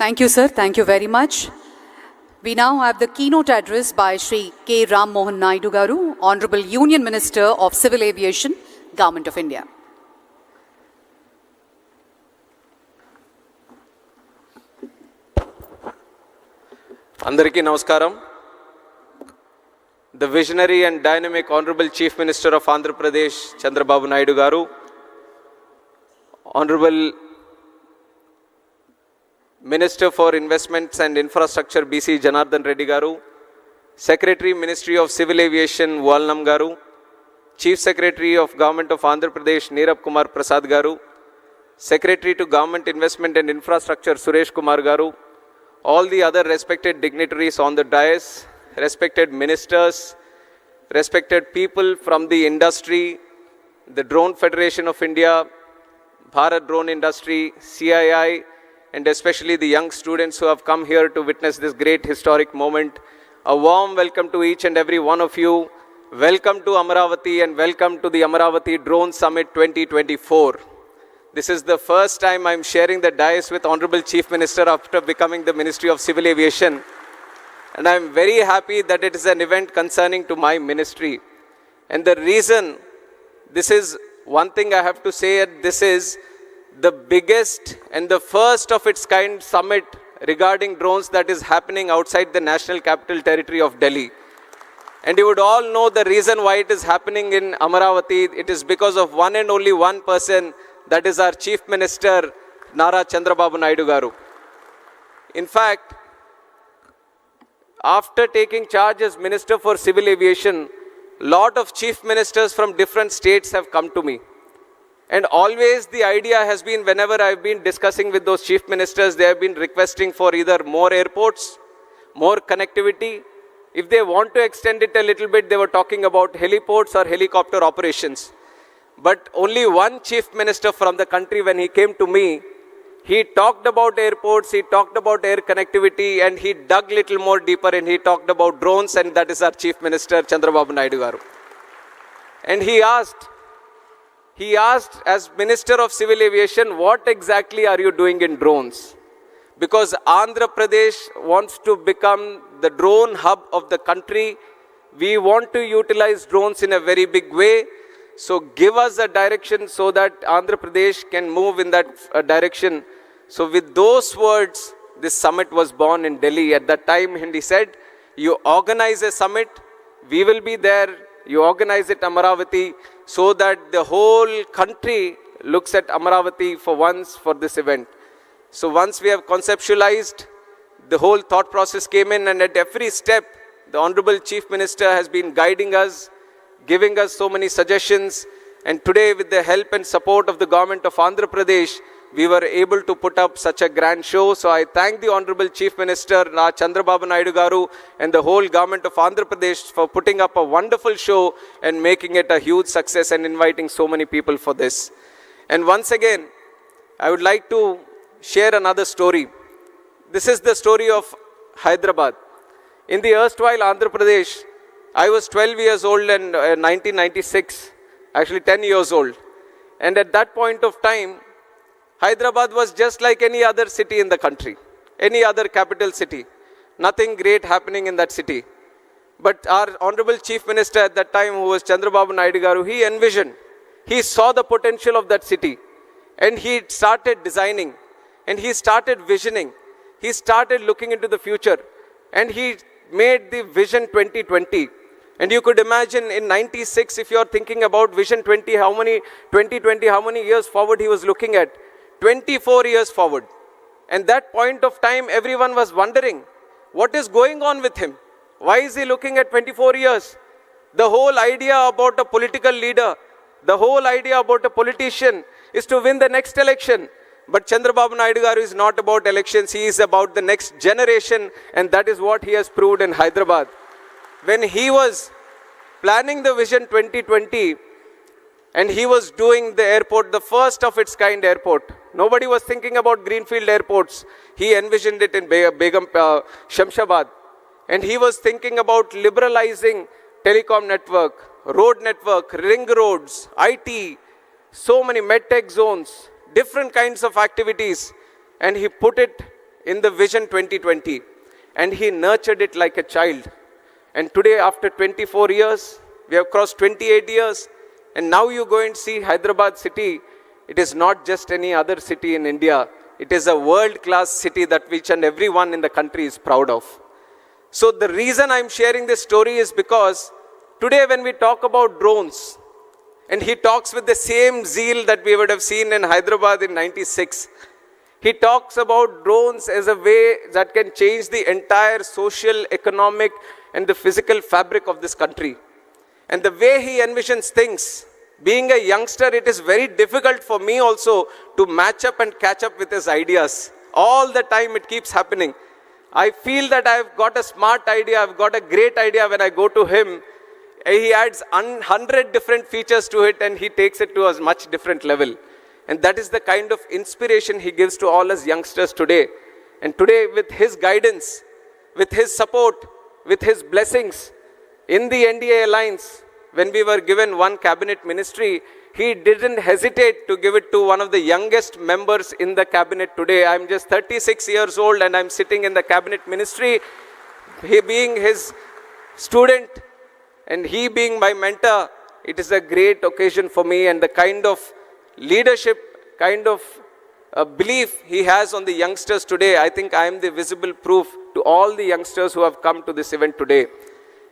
Thank you, sir. Thank you very much. We now have the keynote address by Shri K. Ram Mohan Naidu Garu, Honorable Union Minister of Civil Aviation, Government of India. Andariki Namaskaram. The visionary and dynamic Honorable Chief Minister of Andhra Pradesh, Chandrababu Naidu Garu, Honorable Minister for Investments and Infrastructure, BC Janardhan Reddy Garu, Secretary, Ministry of Civil Aviation, Valnam Garu, Chief Secretary of Government of Andhra Pradesh, Neerab Kumar Prasad Garu, Secretary to Government Investment and Infrastructure, Suresh Kumar Garu, all the other respected dignitaries on the dais, respected ministers, respected people from the industry, the Drone Federation of India, Bharat Drone Industry, CII, and especially the young students who have come here to witness this great historic moment. A warm welcome to each and every one of you. Welcome to Amaravati and welcome to the Amaravati Drone Summit 2024. This is the first time I'm sharing the dais with Honorable Chief Minister after becoming the Ministry of Civil Aviation. And I'm very happy that it is an event concerning to my ministry. And the reason, this is one thing I have to say, this is the biggest and the first of its kind summit regarding drones that is happening outside the National Capital Territory of Delhi. And you would all know the reason why it is happening in Amaravati. It is because of one and only one person, that is our Chief Minister, Nara Chandrababu Naidu Garu. In fact, after taking charge as Minister for Civil Aviation, lot of Chief Ministers from different states have come to me. And always the idea has been, whenever I've been discussing with those Chief Ministers, they have been requesting for either more airports, more connectivity. If they want to extend it a little bit, they were talking about heliports or helicopter operations. But only one Chief Minister from the country, when he came to me, he talked about airports, he talked about air connectivity, and he dug little more deeper and he talked about drones, and that is our Chief Minister, Chandrababu Naidu Garu. And he asked as Minister of Civil Aviation, what exactly are you doing in drones? Because Andhra Pradesh wants to become the drone hub of the country. We want to utilize drones in a very big way. So give us a direction so that Andhra Pradesh can move in that direction. So with those words, this summit was born in Delhi at that time. And he said, you organize a summit, we will be there. You organize it Amaravati so that the whole country looks at Amaravati for once for this event. So once we have conceptualized, the whole thought process came in, and at every step, the Honorable Chief Minister has been guiding us, giving us so many suggestions, and today with the help and support of the government of Andhra Pradesh, we were able to put up such a grand show. So I thank the Honorable Chief Minister, Chandrababu Naidu Garu, and the whole government of Andhra Pradesh for putting up a wonderful show and making it a huge success and inviting so many people for this. And once again, I would like to share another story. This is the story of Hyderabad. In the erstwhile Andhra Pradesh, I was 12 years old in 1996, actually 10 years old. And at that point of time, Hyderabad was just like any other city in the country, any other capital city. Nothing great happening in that city. But our Honorable Chief Minister at that time, who was Chandrababu Naidu Garu, he envisioned, he saw the potential of that city. And he started designing, and he started visioning. He started looking into the future. And he made the Vision 2020. And you could imagine in 96, if you are thinking about Vision 2020, how many years forward he was looking at? 24 years forward. And that point of time, everyone was wondering, what is going on with him? Why is he looking at 24 years? The whole idea about a political leader, the whole idea about a politician is to win the next election. But Chandrababu Naidu Garu is not about elections, he is about the next generation, and that is what he has proved in Hyderabad. When he was planning the Vision 2020, and he was doing the airport, the first of its kind airport. Nobody was thinking about greenfield airports. He envisioned it in Begum Shamshabad. And he was thinking about liberalizing telecom network, road network, ring roads, IT, so many medtech zones, different kinds of activities. And he put it in the Vision 2020 and he nurtured it like a child. And today, after 24 years, we have crossed 28 years, and now you go and see Hyderabad city. It is not just any other city in India. It is a world-class city that each and everyone in the country is proud of. So the reason I'm sharing this story is because today when we talk about drones, and he talks with the same zeal that we would have seen in Hyderabad in 96, he talks about drones as a way that can change the entire social, economic, and the physical fabric of this country. And the way he envisions things, being a youngster, it is very difficult for me also to match up and catch up with his ideas. All the time it keeps happening. I feel that I've got a smart idea, I've got a great idea when I go to him. He adds 100 different features to it and he takes it to a much different level. And that is the kind of inspiration he gives to all us youngsters today. And today, with his guidance, with his support, with his blessings, in the NDA alliance, when we were given one cabinet ministry, he didn't hesitate to give it to one of the youngest members in the cabinet today. I'm just 36 years old and I'm sitting in the cabinet ministry. He being his student and he being my mentor, it is a great occasion for me, and the kind of leadership, kind of belief he has on the youngsters today, I think I am the visible proof to all the youngsters who have come to this event today.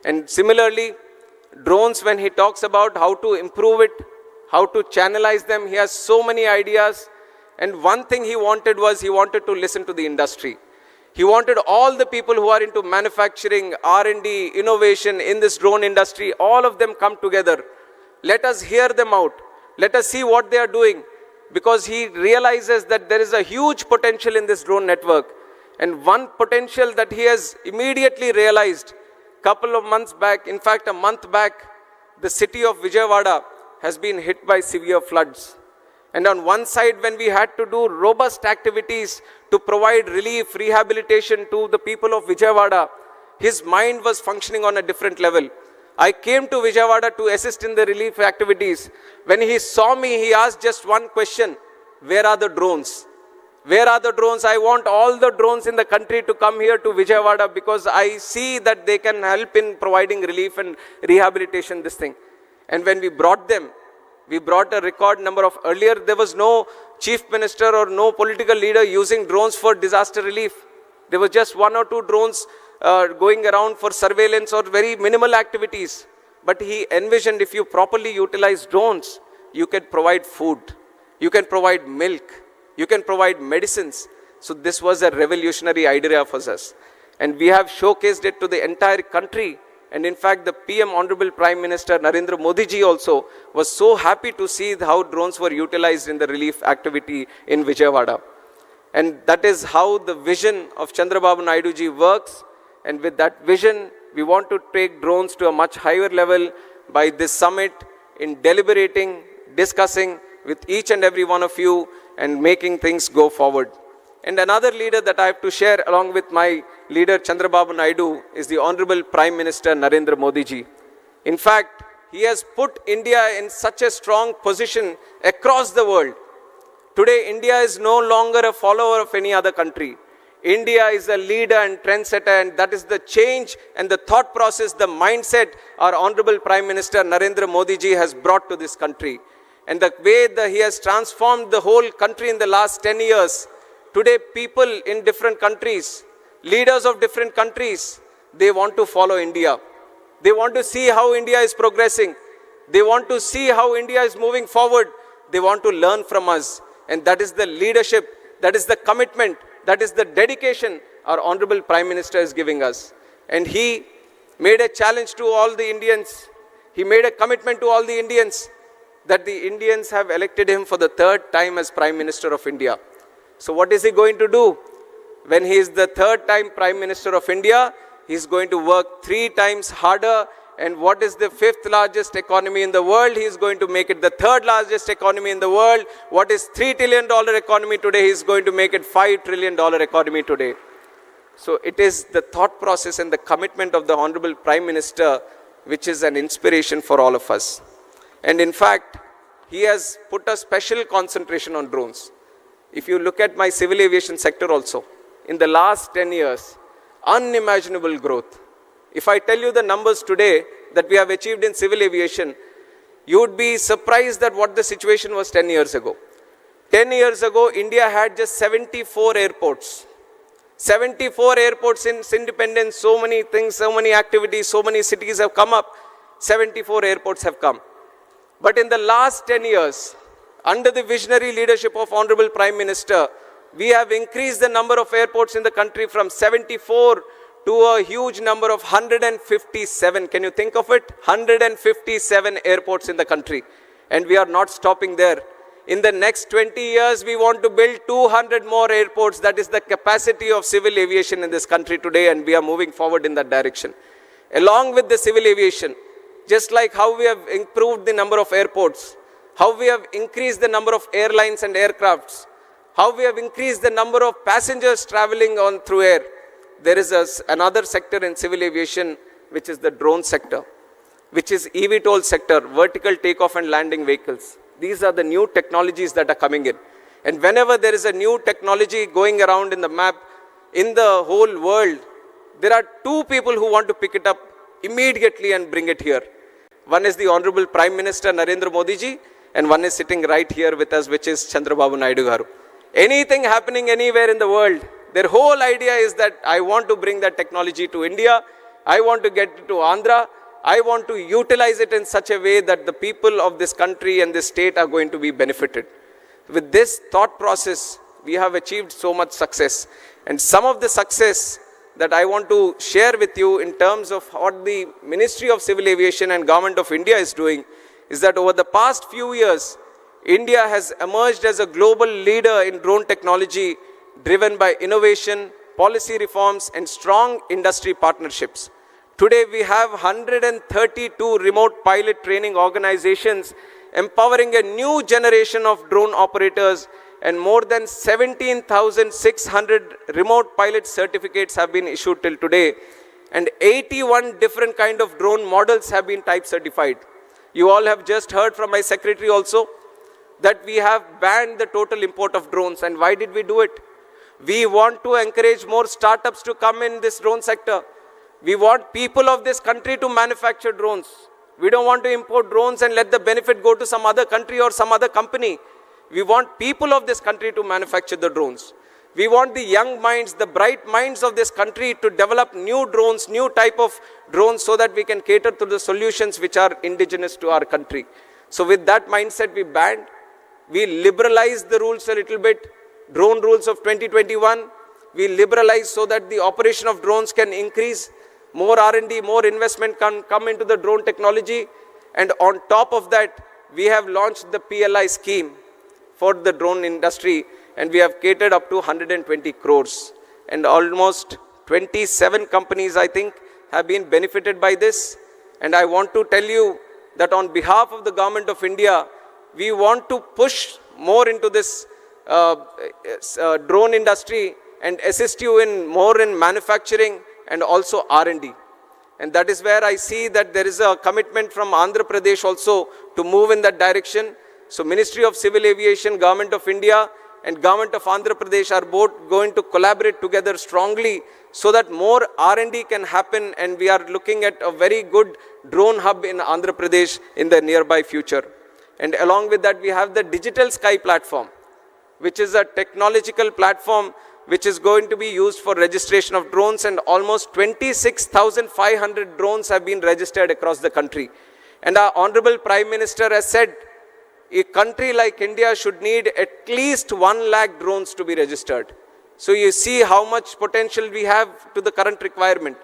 And similarly, drones, when he talks about how to improve it, how to channelize them, he has so many ideas. And one thing he wanted to listen to the industry. He wanted all the people who are into manufacturing, R&D, innovation in this drone industry, all of them come together. Let us hear them out. Let us see what they are doing, because he realizes that there is a huge potential in this drone network. And one potential that he has immediately realized, couple of months back, in fact a month back, the city of Vijayawada has been hit by severe floods. And on one side, when we had to do robust activities to provide relief, rehabilitation to the people of Vijayawada, his mind was functioning on a different level. I came to Vijayawada to assist in the relief activities. When he saw me, he asked just one question: where are the drones? Where are the drones? I want all the drones in the country to come here to Vijayawada, because I see that they can help in providing relief and rehabilitation, this thing. And when we brought them, we brought a record number of, earlier there was no chief minister or no political leader using drones for disaster relief. There was just one or two drones going around for surveillance or very minimal activities. But he envisioned, if you properly utilize drones, you can provide food, you can provide milk, you can provide medicines. So this was a revolutionary idea for us. And we have showcased it to the entire country. And in fact, the PM, Honorable Prime Minister Narendra Modi ji also was so happy to see how drones were utilized in the relief activity in Vijayawada. And that is how the vision of Chandrababu Naidu ji works. And with that vision, we want to take drones to a much higher level by this summit, in deliberating, discussing with each and every one of you and making things go forward. And another leader that I have to share along with my leader Chandrababu Naidu is the Honorable Prime Minister Narendra Modi ji. In fact, he has put India in such a strong position across the world. Today, India is no longer a follower of any other country. India is a leader and trendsetter, and that is the change and the thought process, the mindset our Honorable Prime Minister Narendra Modi ji has brought to this country. And the way that he has transformed the whole country in the last 10 years, today people in different countries, leaders of different countries, they want to follow India. They want to see how India is progressing. They want to see how India is moving forward. They want to learn from us. And that is the leadership, that is the commitment, that is the dedication our Honorable Prime Minister is giving us. And he made a challenge to all the Indians. He made a commitment to all the Indians that the Indians have elected him for the third time as Prime Minister of India. So what is he going to do? When he is the third time Prime Minister of India, he is going to work 3 times harder. And what is the 5th largest economy in the world? He is going to make it the 3rd largest economy in the world. What is $3 trillion economy today? He is going to make it $5 trillion economy today. So it is the thought process and the commitment of the Honorable Prime Minister which is an inspiration for all of us. And in fact, he has put a special concentration on drones. If you look at my civil aviation sector also, in the last 10 years, unimaginable growth. If I tell you the numbers today that we have achieved in civil aviation, you would be surprised at what the situation was 10 years ago. 10 years ago, India had just 74 airports. 74 airports in its independence, so many things, so many activities, so many cities have come up. 74 airports have come. But in the last 10 years, under the visionary leadership of Honorable Prime Minister, we have increased the number of airports in the country from 74 to a huge number of 157. Can you think of it? 157 airports in the country. And we are not stopping there. In the next 20 years, we want to build 200 more airports. That is the capacity of civil aviation in this country today, and we are moving forward in that direction. Along with the civil aviation, just like how we have improved the number of airports, how we have increased the number of airlines and aircrafts, how we have increased the number of passengers traveling on through air, there is another sector in civil aviation, which is the drone sector, which is eVTOL sector, vertical takeoff and landing vehicles. These are the new technologies that are coming in. And whenever there is a new technology going around in the map, in the whole world, there are two people who want to pick it up immediately and bring it here. One is the Honorable Prime Minister Narendra Modi ji, and one is sitting right here with us, which is Chandrababu Naidu garu. Anything happening anywhere in the world, their whole idea is that I want to bring that technology to India, I want to get it to Andhra, I want to utilize it in such a way that the people of this country and this state are going to be benefited. With this thought process, we have achieved so much success. And some of the success that I want to share with you in terms of what the Ministry of Civil Aviation and Government of India is doing is that over the past few years, India has emerged as a global leader in drone technology driven by innovation, policy reforms, and strong industry partnerships. Today, we have 132 remote pilot training organizations empowering a new generation of drone operators, and more than 17,600 remote pilot certificates have been issued till today, and 81 different kind of drone models have been type certified. You all have just heard from my secretary also that we have banned the total import of drones. And why did we do it? We want to encourage more startups to come in this drone sector. We want people of this country to manufacture drones. We don't want to import drones and let the benefit go to some other country or some other company. We want people of this country to manufacture the drones. We want the young minds, the bright minds of this country to develop new drones, new type of drones, so that we can cater to the solutions which are indigenous to our country. So with that mindset, we banned. We liberalized the rules a little bit. Drone rules of 2021, we liberalized so that the operation of drones can increase. More R&D, more investment can come into the drone technology. And on top of that, we have launched the PLI scheme for the drone industry, and we have catered up to 120 crores. And almost 27 companies, I think, have been benefited by this. And I want to tell you that on behalf of the Government of India, we want to push more into this drone industry and assist you in more in manufacturing and also R&D. And that is where I see that there is a commitment from Andhra Pradesh also to move in that direction. So Ministry of Civil Aviation, Government of India and Government of Andhra Pradesh are both going to collaborate together strongly so that more R&D can happen, and we are looking at a very good drone hub in Andhra Pradesh in the nearby future. And along with that, we have the Digital Sky platform, which is a technological platform which is going to be used for registration of drones, and almost 26,500 drones have been registered across the country. And our Honorable Prime Minister has said a country like India should need at least 1 lakh drones to be registered. So you see how much potential we have to the current requirement.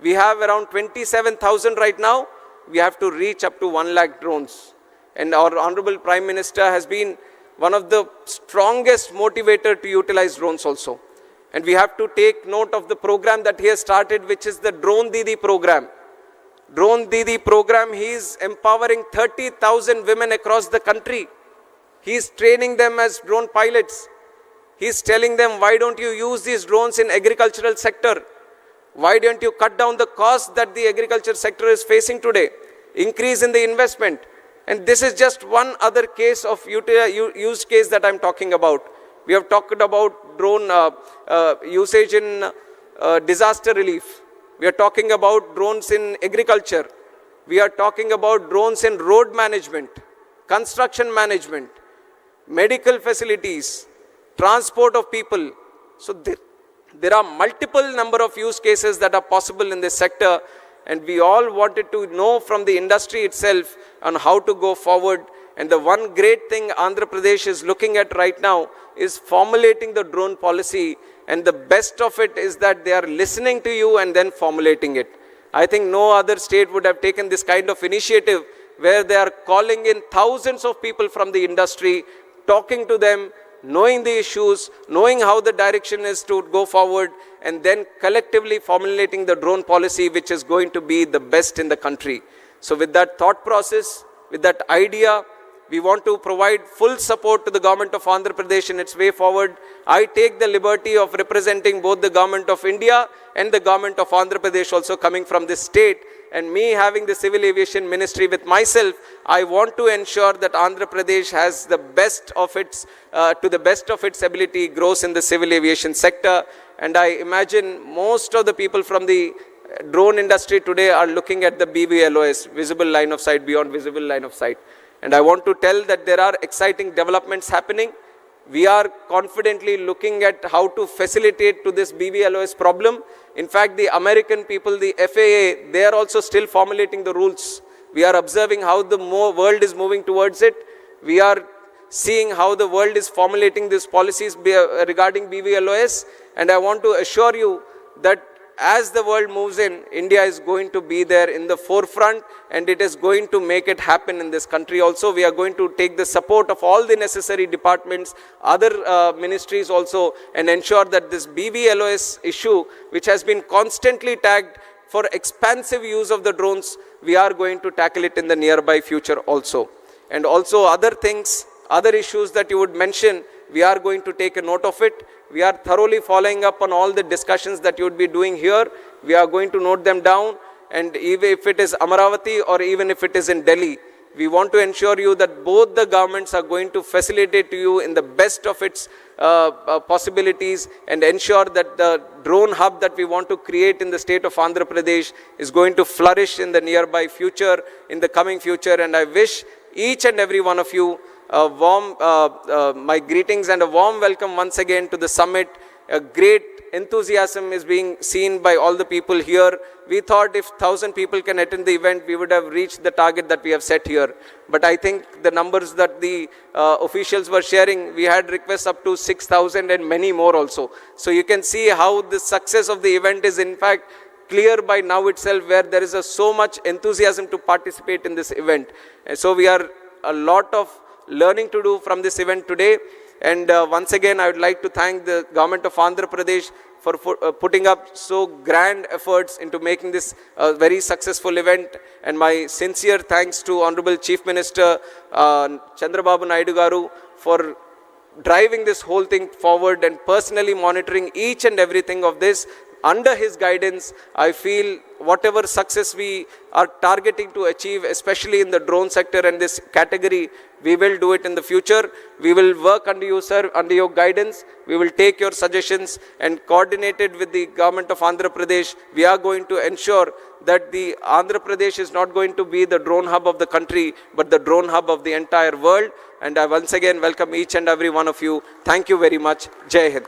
We have around 27,000 right now. We have to reach up to 1 lakh drones. And our Honorable Prime Minister has been one of the strongest motivator to utilize drones also. And we have to take note of the program that he has started, which is the Drone Didi program. Drone Didi program, he is empowering 30,000 women across the country. He is training them as drone pilots. He is telling them, why don't you use these drones in agricultural sector? Why don't you cut down the cost that the agriculture sector is facing today? Increase in the investment. And this is just one other case of use case that I'm talking about. We have talked about drone usage in disaster relief. We are talking about drones in agriculture. We are talking about drones in road management, construction management, medical facilities, transport of people. So there are multiple number of use cases that are possible in this sector, and we all wanted to know from the industry itself on how to go forward. And the one great thing Andhra Pradesh is looking at right now is formulating the drone policy, and the best of it is that they are listening to you and then formulating it. I think no other state would have taken this kind of initiative where they are calling in thousands of people from the industry, talking to them, knowing the issues, knowing how the direction is to go forward, and then collectively formulating the drone policy which is going to be the best in the country. So with that thought process, with that idea, we want to provide full support to the government of Andhra Pradesh in its way forward. I take the liberty of representing both the government of India and the government of Andhra Pradesh also coming from this state. And me having the Civil Aviation Ministry with myself, I want to ensure that Andhra Pradesh has the best of its, to the best of its ability, grows in the civil aviation sector. And I imagine most of the people from the drone industry today are looking at the BVLOS, visible line of sight, beyond visible line of sight. And I want to tell that there are exciting developments happening. We are confidently looking at how to facilitate to this BVLOS problem. In fact, the American people, the FAA, they are also still formulating the rules. We are observing how the world is moving towards it. We are seeing how the world is formulating these policies regarding BVLOS. And I want to assure you that as the world moves in, India is going to be there in the forefront, and it is going to make it happen in this country also. We are going to take the support of all the necessary departments, other ministries also, and ensure that this BVLOS issue, which has been constantly tagged for expansive use of the drones, we are going to tackle it in the nearby future also. And also other things, other issues that you would mention, we are going to take a note of it. We are thoroughly following up on all the discussions that you would be doing here. We are going to note them down, and even if it is Amaravati or even if it is in Delhi, we want to ensure you that both the governments are going to facilitate to you in the best of its possibilities, and ensure that the drone hub that we want to create in the state of Andhra Pradesh is going to flourish in the nearby future, in the coming future. And I wish each and every one of you a warm, my greetings and a warm welcome once again to the summit. A great enthusiasm is being seen by all the people here. We thought if 1,000 people can attend the event, we would have reached the target that we have set here. But I think the numbers that the officials were sharing, we had requests up to 6,000 and many more also. So you can see how the success of the event is in fact clear by now itself, where there is so much enthusiasm to participate in this event. And so we are a lot of learning to do from this event today. And once again, I would like to thank the government of Andhra Pradesh for putting up so grand efforts into making this a very successful event. And my sincere thanks to Honorable Chief Minister Chandrababu Naidu Garu for driving this whole thing forward and personally monitoring each and everything of this. Under his guidance, I feel whatever success we are targeting to achieve, especially in the drone sector and this category, we will do it in the future. We will work under you, sir, under your guidance. We will take your suggestions, and coordinated with the government of Andhra Pradesh, we are going to ensure that the Andhra Pradesh is not going to be the drone hub of the country, but the drone hub of the entire world. And I once again welcome each and every one of you. Thank you very much. Jai Hind.